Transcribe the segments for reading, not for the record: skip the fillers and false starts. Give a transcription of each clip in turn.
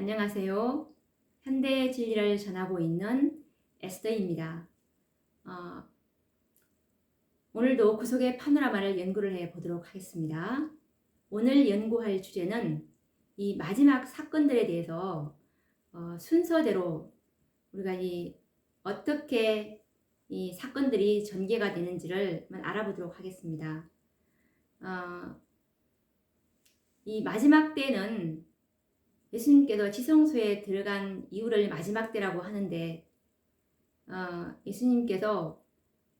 안녕하세요. 현대의 진리를 전하고 있는 에스더입니다. 오늘도 구속의 파노라마를 연구를 해 보도록 하겠습니다. 오늘 연구할 주제는 이 마지막 사건들에 대해서 순서대로 우리가 어떻게 이 사건들이 전개가 되는지를 한번 알아보도록 하겠습니다. 이 마지막 때는 예수님께서 지성소에 들어간 이유를 마지막 때라고 하는데 예수님께서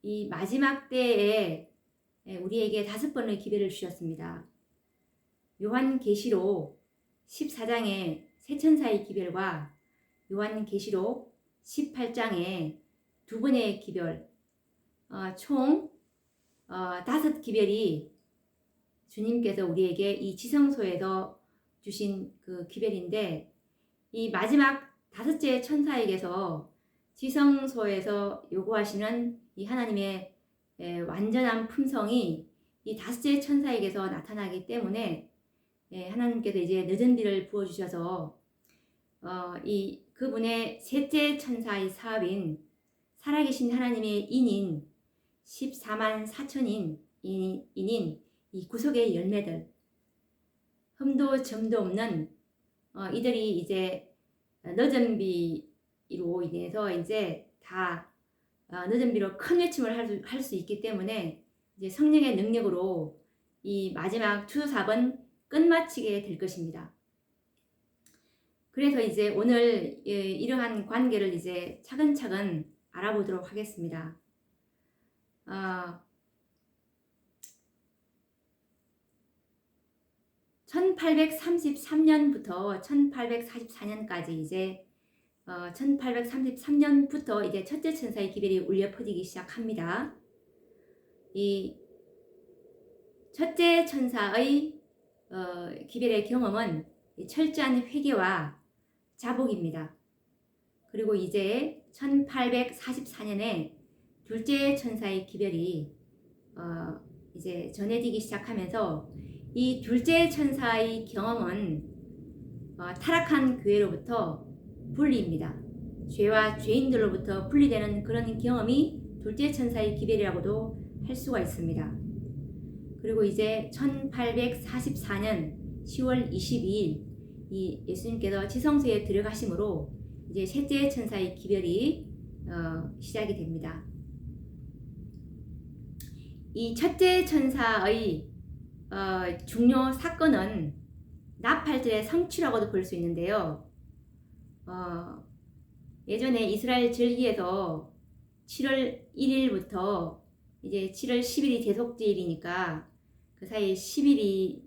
이 마지막 때에 우리에게 5번의 기회를 주셨습니다. 요한계시록 14장의 세 천사의 기별과 요한계시록 18장의 2번의 기별, 총 5기별이 주님께서 우리에게 이 지성소에서 주신 그 기별인데, 이 마지막 5째 천사에게서 지성소에서 요구하시는 이 하나님의 완전한 품성이 이 5째 천사에게서 나타나기 때문에 하나님께서 이제 늦은 비를 부어주셔서 이 그분의 셋째 천사의 사업인 살아계신 하나님의 인인 14만 4천인 인인 이 구속의 열매들, 흠도 점도 없는 이들이 이제 늦은 비로 인해서 이제 다 늦은 비로 큰 외침을 할 수 있기 때문에 이제 성령의 능력으로 이 마지막 추수삽은 끝마치게 될 것입니다. 그래서 이제 오늘 이러한 관계를 이제 차근차근 알아보도록 하겠습니다. 1833년부터 1844년까지 이제 1833년부터 이제 첫째 천사의 기별이 울려 퍼지기 시작합니다. 이 첫째 천사의 기별의 경험은 철저한 회개와 자복입니다. 그리고 이제 1844년에 둘째 천사의 기별이 이제 전해지기 시작하면서 이 둘째 천사의 경험은 타락한 교회로부터 분리입니다. 죄와 죄인들로부터 분리되는 그런 경험이 둘째 천사의 기별이라고도 할 수가 있습니다. 그리고 이제 1844년 10월 22일 이 예수님께서 지성소에 들어가심으로 이제 셋째 천사의 기별이 시작이 됩니다. 이 첫째 천사의 중요 사건은 나팔절의 성취라고도 볼 수 있는데요. 예전에 이스라엘 절기에서 7월 1일부터 이제 7월 10일이 대속제일이니까 그 사이 10일이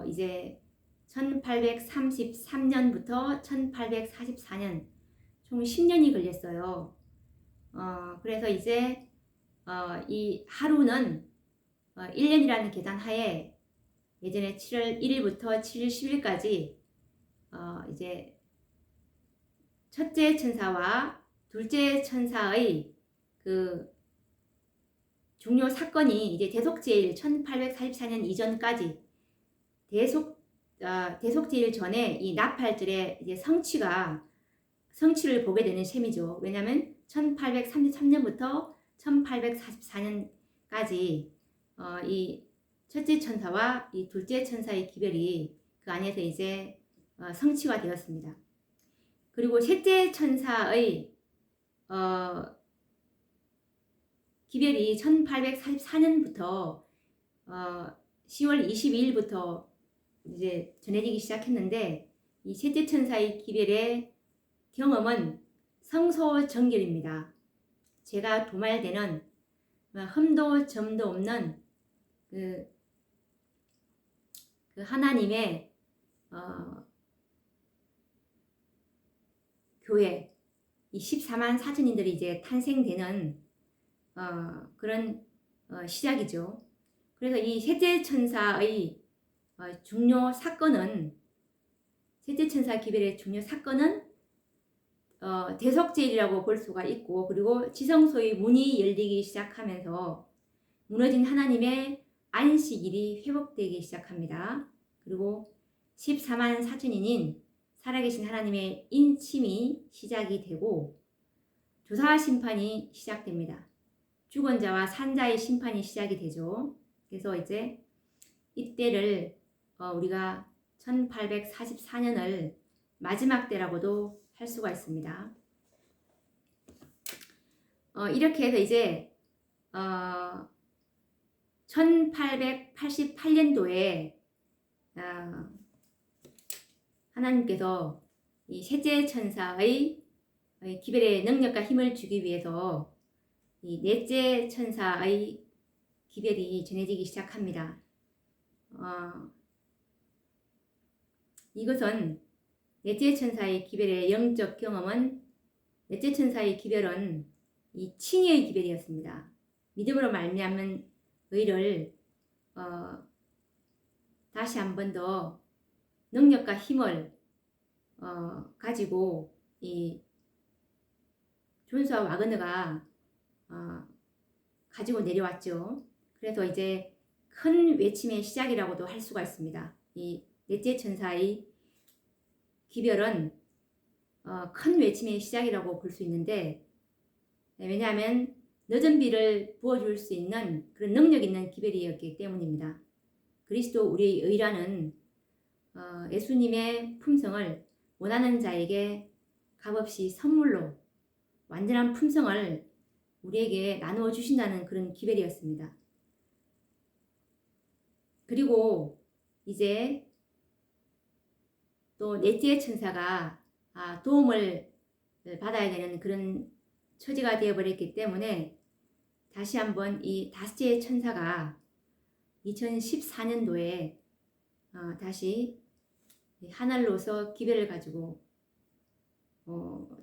이제 1833년부터 1844년 총 10년이 걸렸어요. 그래서 이제 이 하루는 1년이라는 계산 하에 예전에 7월 1일부터 7월 10일까지 이제 첫째 천사와 둘째 천사의 그 중요 사건이 이제 대속제일 1844년 이전까지 대속제일 전에 이 나팔절의 이제 성취를 보게 되는 셈이죠. 왜냐하면 1833년부터 1844년까지 이 첫째 천사와 이 둘째 천사의 기별이 그 안에서 이제 성취가 되었습니다. 그리고 셋째 천사의 기별이 1844년부터 10월 22일부터 이제 전해지기 시작했는데, 이 셋째 천사의 기별의 경험은 성소 정결입니다. 죄가 도말되는 흠도 점도 없는 그 하나님의 교회, 이 14만 4천인들이 이제 탄생되는 그런 시작이죠. 그래서 이 셋째 천사의 중요 사건은, 셋째 천사 기별의 중요 사건은 대속제일이라고 볼 수가 있고, 그리고 지성소의 문이 열리기 시작하면서 무너진 하나님의 안식일이 회복되기 시작합니다. 그리고 14만 4천인인 살아계신 하나님의 인침이 시작이 되고 조사 심판이 시작됩니다. 죽은 자와 산 자의 심판이 시작이 되죠. 그래서 이제 이때를 우리가 1844년을 마지막 때라고도 할 수가 있습니다. 이렇게 해서 이제 1888년도에 하나님께서 이 셋째 천사의 기별의 능력과 힘을 주기 위해서 이 넷째 천사의 기별이 전해지기 시작합니다. 이것은 넷째 천사의 기별의 영적 경험은 넷째 천사의 기별은 이 칭의의 기별이었습니다. 믿음으로 말미암은 의를 다시 한 번 더 능력과 힘을 가지고 이 존스와 와그너가 가지고 내려왔죠. 그래서 이제 큰 외침의 시작이라고도 할 수가 있습니다. 이 넷째 천사의 기별은 큰 외침의 시작이라고 볼 수 있는데, 왜냐하면 늦은 비를 부어줄 수 있는 그런 능력 있는 기별이었기 때문입니다. 그리스도 우리의 의라는 예수님의 품성을 원하는 자에게 값없이 선물로 완전한 품성을 우리에게 나누어 주신다는 그런 기별이었습니다. 그리고 이제 또 넷째 천사가 도움을 받아야 되는 그런 처지가 되어버렸기 때문에 다시 한번 이 다섯째 천사가 2014년도에 다시 하늘로서 기별을 가지고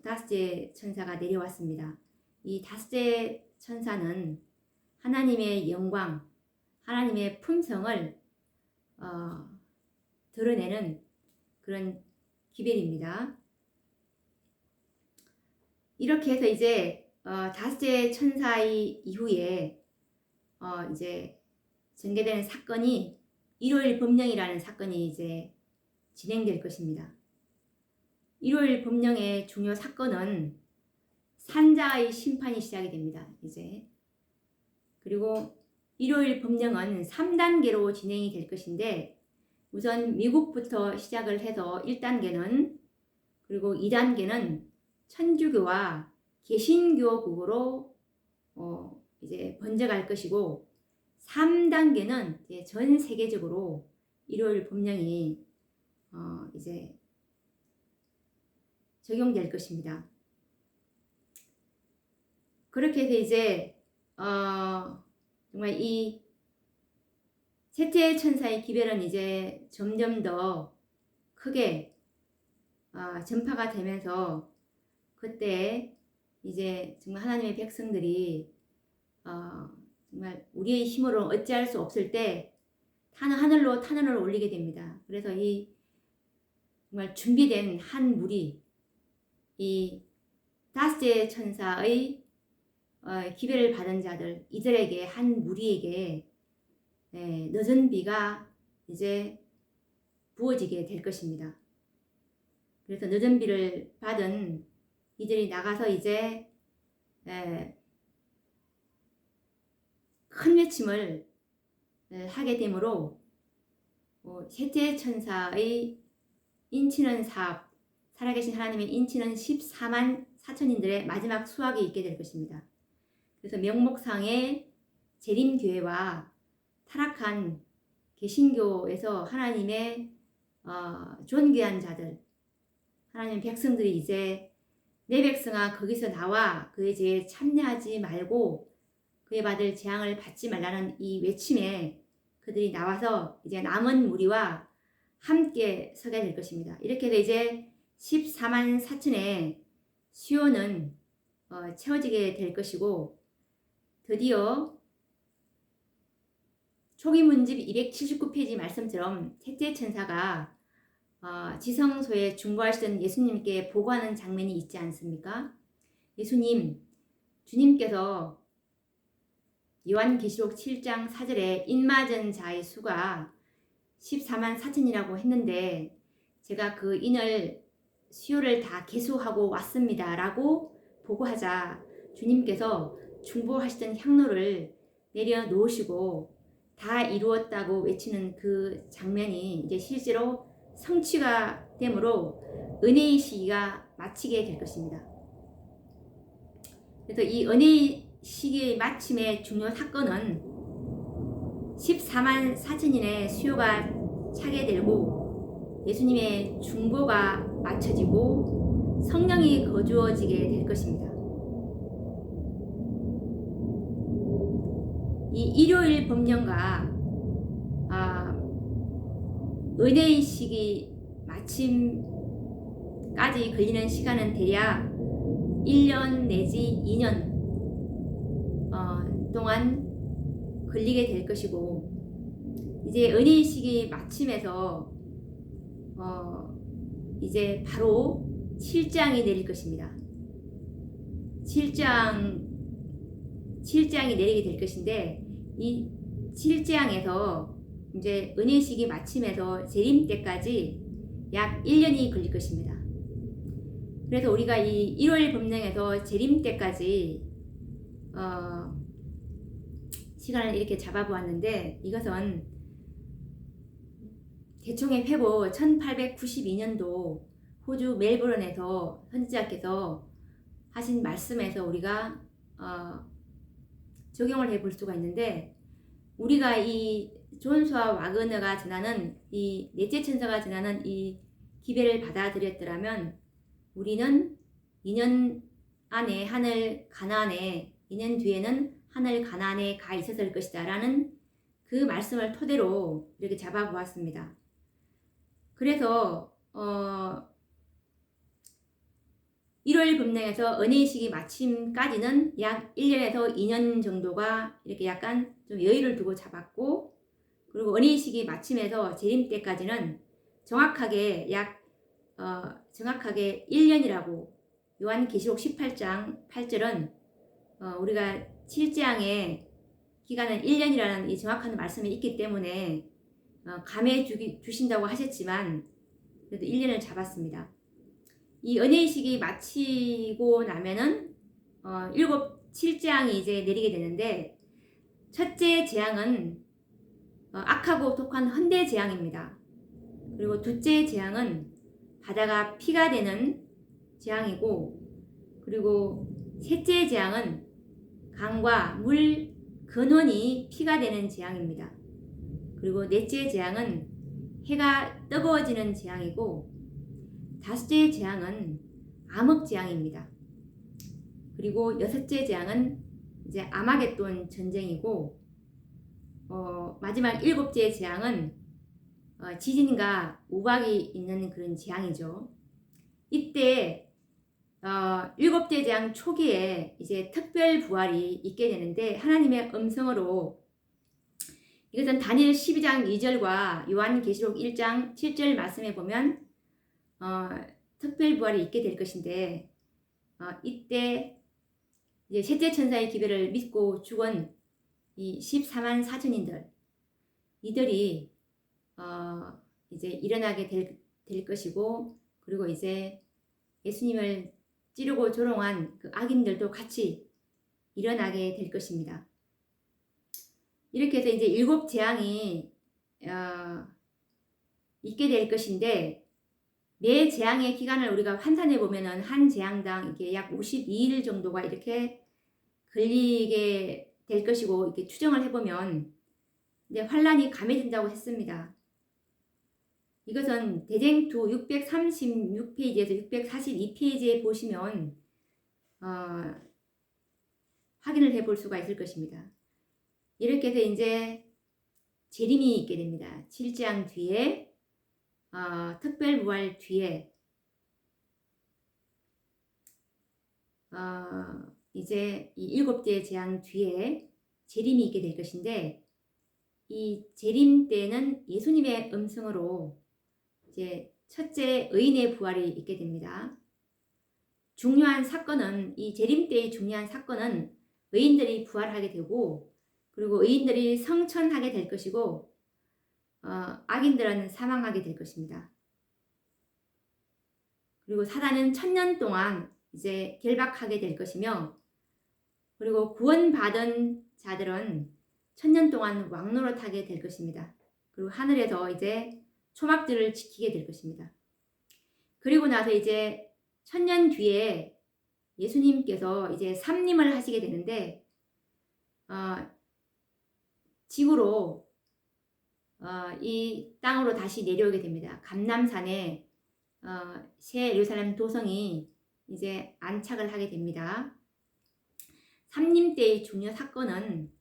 다섯째 천사가 내려왔습니다. 이 다섯째 천사는 하나님의 영광, 하나님의 품성을 드러내는 그런 기별입니다. 이렇게 해서 이제 다섯째 천사의 이후에 이제 전개되는 사건이 일요일 법령이라는 사건이 이제 진행될 것입니다. 일요일 법령의 중요 사건은 산자의 심판이 시작이 됩니다. 이제 그리고 일요일 법령은 3단계로 진행이 될 것인데, 우선 미국부터 시작을 해서 1단계는, 그리고 2단계는 천주교와 개신교국으로 이제 번져갈 것이고, 3단계는 이제 전 세계적으로 일요일 법령이 이제 적용될 것입니다. 그렇게 해서 이제 정말 이 셋째 천사의 기별은 이제 점점 더 크게 전파가 되면서, 그때 이제 정말 하나님의 백성들이 정말 우리의 힘으로 어찌할 수 없을 때 하늘로 탄원을 올리게 됩니다. 그래서 이 정말 준비된 한 무리, 이 다섯째 천사의 기별을 받은 자들, 이들에게 한 무리에게 늦은 비가 이제 부어지게 될 것입니다. 그래서 늦은 비를 받은 이들이 나가서 이제 큰 외침을 하게 되므로 셋째 천사의 인치는 사업, 살아계신 하나님의 인치는 14만 4천인들의 마지막 수확이 있게 될 것입니다. 그래서 명목상의 재림교회와 타락한 개신교에서 하나님의 존귀한 자들, 하나님 백성들이 이제 내 백성아 거기서 나와 그의 죄에 참여하지 말고 그에 받을 재앙을 받지 말라는 이 외침에 그들이 나와서 이제 남은 무리와 함께 서게 될 것입니다. 이렇게 해서 이제 14만 4천의 수요는 채워지게 될 것이고, 드디어 초기 문집 279페이지 말씀처럼 셋째 천사가 지성소에 중보하시던 예수님께 보고하는 장면이 있지 않습니까? 예수님, 주님께서 요한계시록 7장 4절에 인맞은 자의 수가 14만 4천이라고 했는데, 제가 그 인을 수요를 다 개수하고 왔습니다 라고 보고하자 주님께서 중보하시던 향로를 내려놓으시고 다 이루었다고 외치는 그 장면이 이제 실제로 성취가 되므로 은혜의 시기가 마치게 될 것입니다. 그래서 이 은혜의 시기의 마침의 중요 사건은 14만 4천인의 수요가 차게 되고 예수님의 중보가 맞춰지고 성령이 거주어지게 될 것입니다. 이 일요일 법령과 은혜의 시기 마침까지 걸리는 시간은 대략 1년 내지 2년 동안 걸리게 될 것이고 이제 은혜의 시기 마침에서 이제 바로 7장이 내릴 것입니다. 7장이 내리게 될 것인데 이 7장에서 이제 은혜 시기 마침에서 재림 때까지 약 1년이 걸릴 것입니다. 그래서 우리가 이 1월 법령에서 재림 때까지 시간을 이렇게 잡아보았는데 이것은 대총의 회보 1892년도 호주 멜버른에서 선지자께서 하신 말씀에서 우리가 적용을 해볼 수가 있는데 우리가 이 존스와 와그너가 전하는 이 넷째 천사가 전하는 이 기별을 받아들였더라면 우리는 2년 안에 하늘 가나안에 2년 뒤에는 하늘 가나안에 가 있었을 것이다 라는 그 말씀을 토대로 이렇게 잡아보았습니다. 그래서 1월 법령에서 은혜의 시기 마침까지는 약 1년에서 2년 정도가 이렇게 약간 좀 여유를 두고 잡았고 그리고 은혜의 시기 마침에서 재림 때까지는 정확하게 1년이라고 요한계시록 18장 8절은 우리가 7장의 기간은 1년이라는 이 정확한 말씀이 있기 때문에 감해 주신다고 하셨지만 그래도 1년을 잡았습니다. 이 은혜의 시기 마치고 나면은 7장이 이제 내리게 되는데 첫째 재앙은 악하고 독한 헌대 재앙입니다. 그리고 둘째 재앙은 바다가 피가 되는 재앙이고 그리고 셋째 재앙은 강과 물 근원이 피가 되는 재앙입니다. 그리고 넷째 재앙은 해가 뜨거워지는 재앙이고 다섯째 재앙은 암흑 재앙입니다. 그리고 여섯째 재앙은 이제 아마겟돈 전쟁이고 마지막 일곱째 재앙은 지진과 우박이 있는 그런 재앙이죠. 이때 일곱째 재앙 초기에 이제 특별 부활이 있게 되는데 하나님의 음성으로 이것은 다니엘 12장 2절과 요한계시록 1장 7절 말씀에 보면 특별 부활이 있게 될 것인데 이때 이제 셋째 천사의 기별을 믿고 죽은 이 14만 4천인들 이들이 이제 일어나게 될 것이고 그리고 이제 예수님을 찌르고 조롱한 그 악인들도 같이 일어나게 될 것입니다. 이렇게 해서 이제 일곱 재앙이 있게 될 것인데 매 재앙의 기간을 우리가 환산해 보면은 한 재앙당 이게 약 52일 정도가 이렇게 걸리게 될 것이고 이렇게 추정을 해보면 이제 환란이 감해진다고 했습니다. 이것은 대쟁투 636페이지에서 642페이지에 보시면 확인을 해볼 수가 있을 것입니다. 이렇게 해서 이제 재림이 있게 됩니다. 7장 뒤에 특별부활 뒤에 이제 이 일곱째 재앙 뒤에 재림이 있게 될 것인데 이 재림 때는 예수님의 음성으로 이제 첫째 의인의 부활이 있게 됩니다. 중요한 사건은 이 재림 때의 중요한 사건은 의인들이 부활하게 되고 그리고 의인들이 성천하게 될 것이고 악인들은 사망하게 될 것입니다. 그리고 사단은 1000년 동안 이제 결박하게 될 것이며, 그리고 구원받은 자들은 1000년 동안 왕노릇하게 될 것입니다. 그리고 하늘에서 이제 초막들을 지키게 될 것입니다. 그리고 나서 이제 1000년 뒤에 예수님께서 이제 삼림을 하시게 되는데, 지구로 이 땅으로 다시 내려오게 됩니다. 감람산에 새 예루살렘 도성이 이제 안착을 하게 됩니다. 삼림 때의 중요 사건은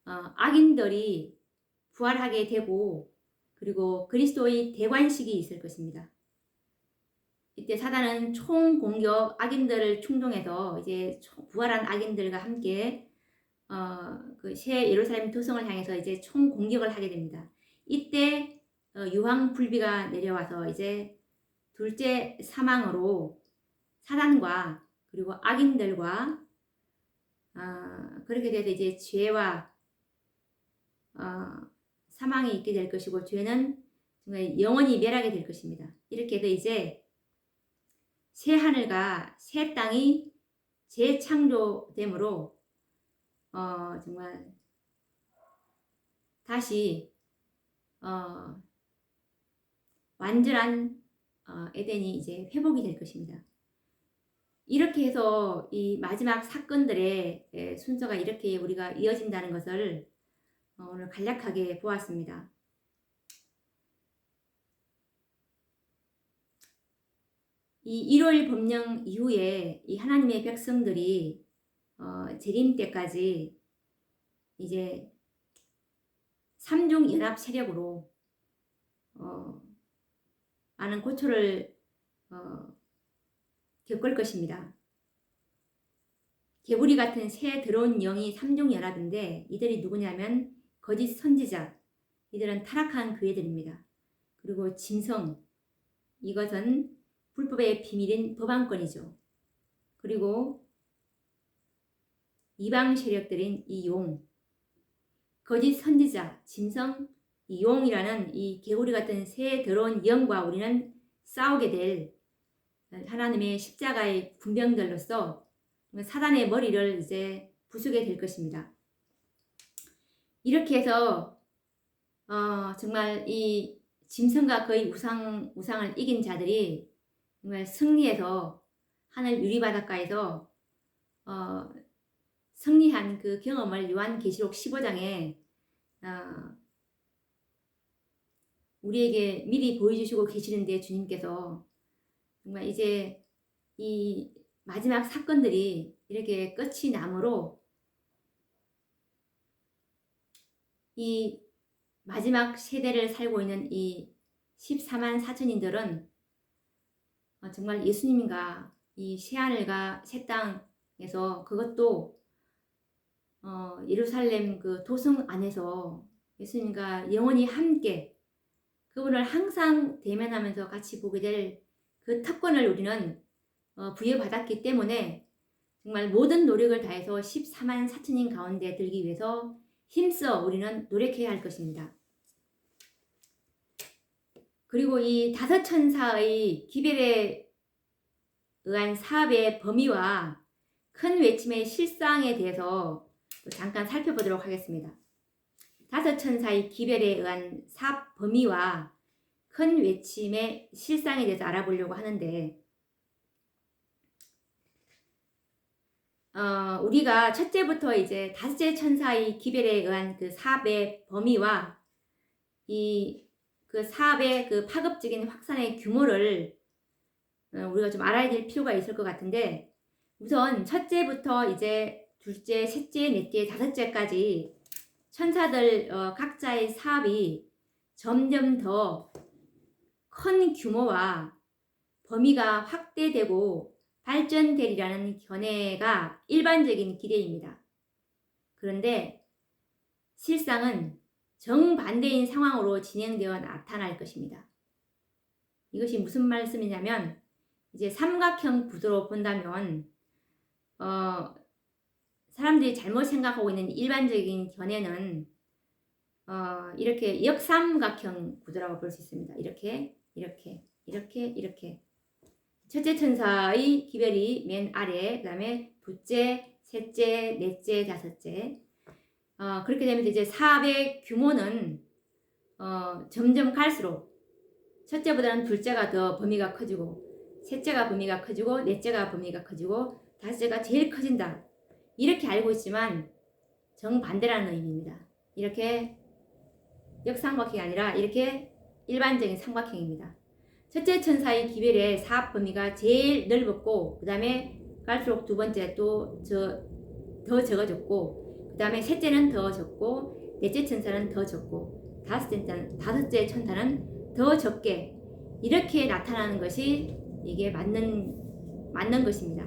악인들이 부활하게 되고, 그리고 그리스도의 대관식이 있을 것입니다. 이때 사단은 총공격, 악인들을 충동해서 이제 부활한 악인들과 함께 그 새 예루살렘 도성을 향해서 이제 총공격을 하게 됩니다. 이때 유황불비가 내려와서 이제 둘째 사망으로 사단과 그리고 악인들과 그렇게 돼서 이제 죄와 사망이 있게 될 것이고, 죄는 정말 영원히 멸하게 될 것입니다. 이렇게 해서 이제 새 하늘과 새 땅이 재창조됨으로 정말 다시 완전한 에덴이 이제 회복이 될 것입니다. 이렇게 해서 이 마지막 사건들의 순서가 이렇게 우리가 이어진다는 것을 오늘 간략하게 보았습니다. 이 1월 법령 이후에 이 하나님의 백성들이 재림 때까지 이제 삼중 연합 세력으로 많은 고초를 겪을 것입니다. 개구리 같은 새 들어온 영이 삼중 연합인데, 이들이 누구냐면 거짓 선지자, 이들은 타락한 교회들입니다. 그리고 짐승, 이것은 불법의 비밀인 법안권이죠. 그리고 이방 세력들인 이 용, 거짓 선지자, 짐승, 이 용이라는 이 개구리 같은 새 더러운 영과 우리는 싸우게 될 하나님의 십자가의 군병들로서 사단의 머리를 이제 부수게 될 것입니다. 이렇게 해서 정말 이 짐승과 그의 우상을 이긴 자들이 정말 승리해서 하늘 유리바닷가에서 승리한 그 경험을 요한계시록 15장에 우리에게 미리 보여주시고 계시는데, 주님께서 정말 이제 이 마지막 사건들이 이렇게 끝이 나므로 이 마지막 세대를 살고 있는 이 14만 4천인들은 정말 예수님과 이 새하늘과 새 땅에서, 그것도 예루살렘 그 도성 안에서 예수님과 영원히 함께 그분을 항상 대면하면서 같이 보게 될 그 특권을 우리는 부여받았기 때문에 정말 모든 노력을 다해서 14만 4천인 가운데 들기 위해서 힘써 우리는 노력해야 할 것입니다. 그리고 이 다섯 천사의 기별에 의한 사업의 범위와 큰 외침의 실상에 대해서 잠깐 살펴보도록 하겠습니다. 다섯 천사의 기별에 의한 사업 범위와 큰 외침의 실상에 대해서 알아보려고 하는데, 우리가 첫째부터 이제 다섯째 천사의 기별에 의한 그 사업의 범위와 그 사업의 그 파급적인 확산의 규모를 우리가 좀 알아야 될 필요가 있을 것 같은데, 우선 첫째부터 이제 둘째, 셋째, 넷째, 다섯째까지 천사들 각자의 사업이 점점 더 큰 규모와 범위가 확대되고 발전되리라는 견해가 일반적인 기대입니다. 그런데 실상은 정반대인 상황으로 진행되어 나타날 것입니다. 이것이 무슨 말씀이냐면, 이제 삼각형 구도로 본다면 사람들이 잘못 생각하고 있는 일반적인 견해는 이렇게 역삼각형 구도라고 볼 수 있습니다. 이렇게 첫째 천사의 기별이 맨 아래, 그 다음에 둘째, 셋째, 넷째, 다섯째. 그렇게 되면 이제 사업의 규모는 점점 갈수록 첫째보다는 둘째가 더 범위가 커지고, 셋째가 범위가 커지고, 넷째가 범위가 커지고, 다섯째가 제일 커진다. 이렇게 알고 있지만 정반대라는 의미입니다. 이렇게 역삼각형이 아니라 이렇게 일반적인 삼각형입니다. 첫째 천사의 기별의 사업 범위가 제일 넓었고, 그 다음에 갈수록 두 번째 또 더 적어졌고, 그 다음에 셋째는 더 적고, 넷째 천사는 더 적고, 다섯째 천사는 더 적게, 이렇게 나타나는 것이 이게 맞는 것입니다.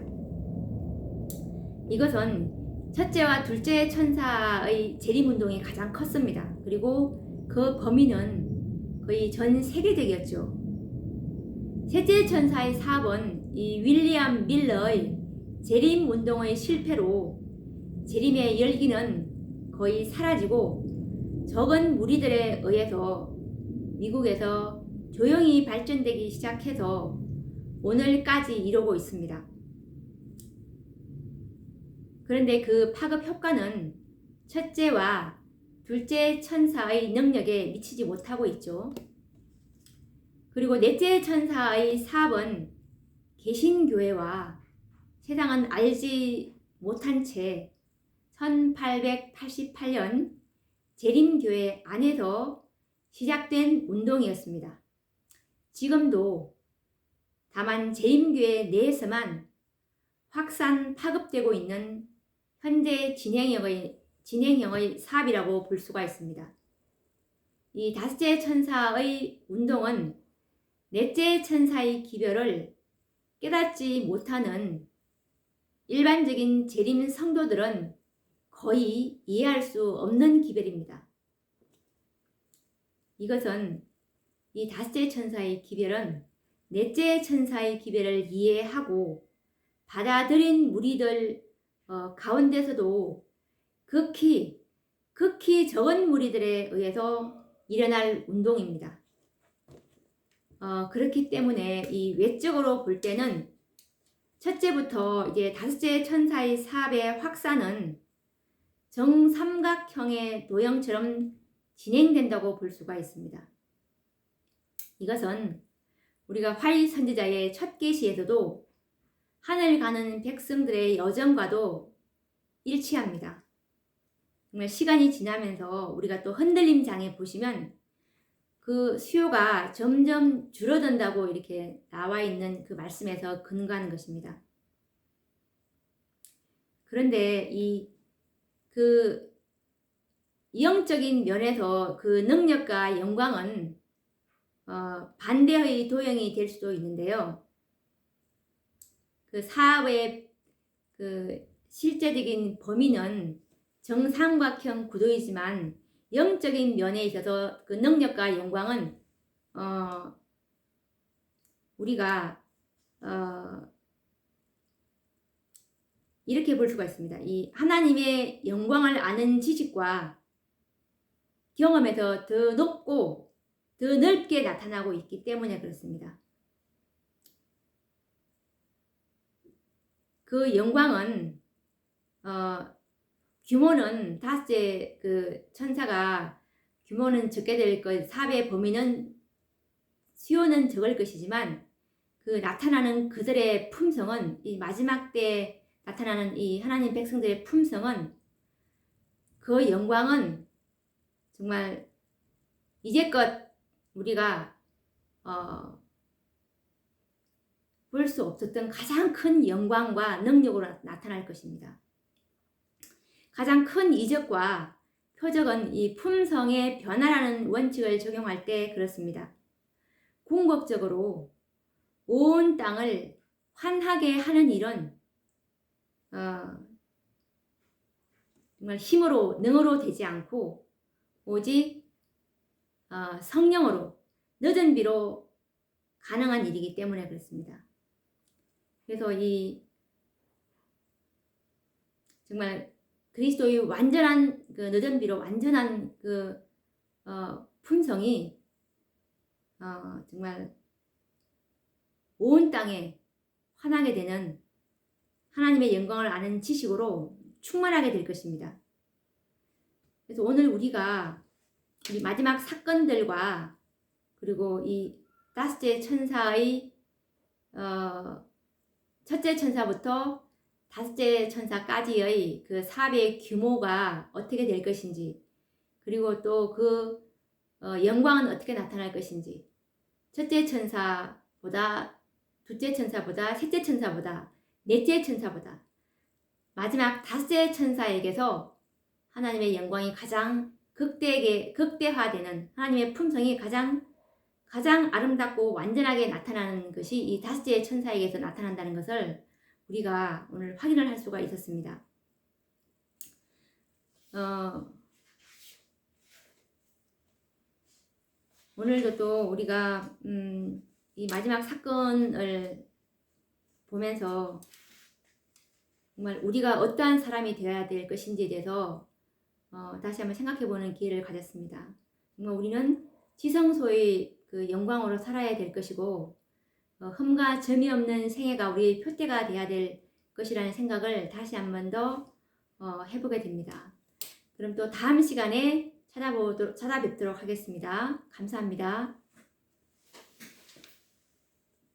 이것은 첫째와 둘째 천사의 재림운동이 가장 컸습니다. 그리고 그 범위는 거의 전 세계적이었죠. 셋째 천사의 사업은 이 윌리엄 밀러의 재림운동의 실패로 재림의 열기는 거의 사라지고 적은 무리들에 의해서 미국에서 조용히 발전되기 시작해서 오늘까지 이루고 있습니다. 그런데 그 파급 효과는 첫째와 둘째 천사의 능력에 미치지 못하고 있죠. 그리고 넷째 천사의 사업은 개신교회와 세상은 알지 못한 채 1888년 재림교회 안에서 시작된 운동이었습니다. 지금도 다만 재림교회 내에서만 확산 파급되고 있는 현재 진행형의 사업이라고 볼 수가 있습니다. 이 다섯째 천사의 운동은 넷째 천사의 기별을 깨닫지 못하는 일반적인 재림 성도들은 거의 이해할 수 없는 기별입니다. 이것은 이 다섯째 천사의 기별은 넷째 천사의 기별을 이해하고 받아들인 무리들 가운데서도 극히 적은 무리들에 의해서 일어날 운동입니다. 그렇기 때문에 이 외적으로 볼 때는 첫째부터 이제 다섯째 천사의 사업의 확산은 정삼각형의 도형처럼 진행된다고 볼 수가 있습니다. 이것은 우리가 화이 선지자의 첫 계시에서도 하늘 가는 백성들의 여정과도 일치합니다. 정말 시간이 지나면서 우리가 또 흔들림 장에 보시면 그 수요가 점점 줄어든다고 이렇게 나와 있는 그 말씀에서 근거하는 것입니다. 그런데 그 영적인 면에서 그 능력과 영광은 반대의 도형이 될 수도 있는데요. 그 사업의 그 실제적인 범위는 정삼각형 구도이지만 영적인 면에 있어서 그 능력과 영광은 우리가 이렇게 볼 수가 있습니다. 이 하나님의 영광을 아는 지식과 경험에서 더 높고 더 넓게 나타나고 있기 때문에 그렇습니다. 그 영광은 규모는 다섯째 그 천사가 규모는 적게 될 것, 사업의 범위는 수요는 적을 것이지만 그 나타나는 그들의 품성은 이 마지막 때 나타나는 이 하나님 백성들의 품성은 그 영광은 정말 이제껏 우리가 볼 수 없었던 가장 큰 영광과 능력으로 나타날 것입니다. 가장 큰 이적과 표적은 이 품성의 변화라는 원칙을 적용할 때 그렇습니다. 궁극적으로 온 땅을 환하게 하는 일은 정말 힘으로 능으로 되지 않고 오직 성령으로 늦은 비로 가능한 일이기 때문에 그렇습니다. 그래서 이 정말 그리스도의 완전한 그 늦은 비로 완전한 그 품성이 정말 온 땅에 환하게 되는 하나님의 영광을 아는 지식으로 충만하게 될 것입니다. 그래서 오늘 우리가 이 마지막 사건들과 그리고 이 다섯째 천사의 첫째 천사부터 다섯째 천사까지의 그 사업의 규모가 어떻게 될 것인지, 그리고 또 그 영광은 어떻게 나타날 것인지, 첫째 천사보다 둘째 천사보다 셋째 천사보다 넷째 천사보다 마지막 다섯째 천사에게서 하나님의 영광이 가장 극대화되는, 하나님의 품성이 가장 아름답고 완전하게 나타나는 것이 이 다섯째 천사에게서 나타난다는 것을 우리가 오늘 확인을 할 수가 있었습니다. 오늘도 또 우리가 이 마지막 사건을 보면서 정말 우리가 어떠한 사람이 되어야 될 것인지에 대해서 다시 한번 생각해보는 기회를 가졌습니다. 정말 우리는 지성소의 그 영광으로 살아야 될 것이고 흠과 점이 없는 생애가 우리의 표대가 되어야 될 것이라는 생각을 다시 한번 더 해보게 됩니다. 그럼 또 다음 시간에 찾아뵙도록 하겠습니다. 감사합니다.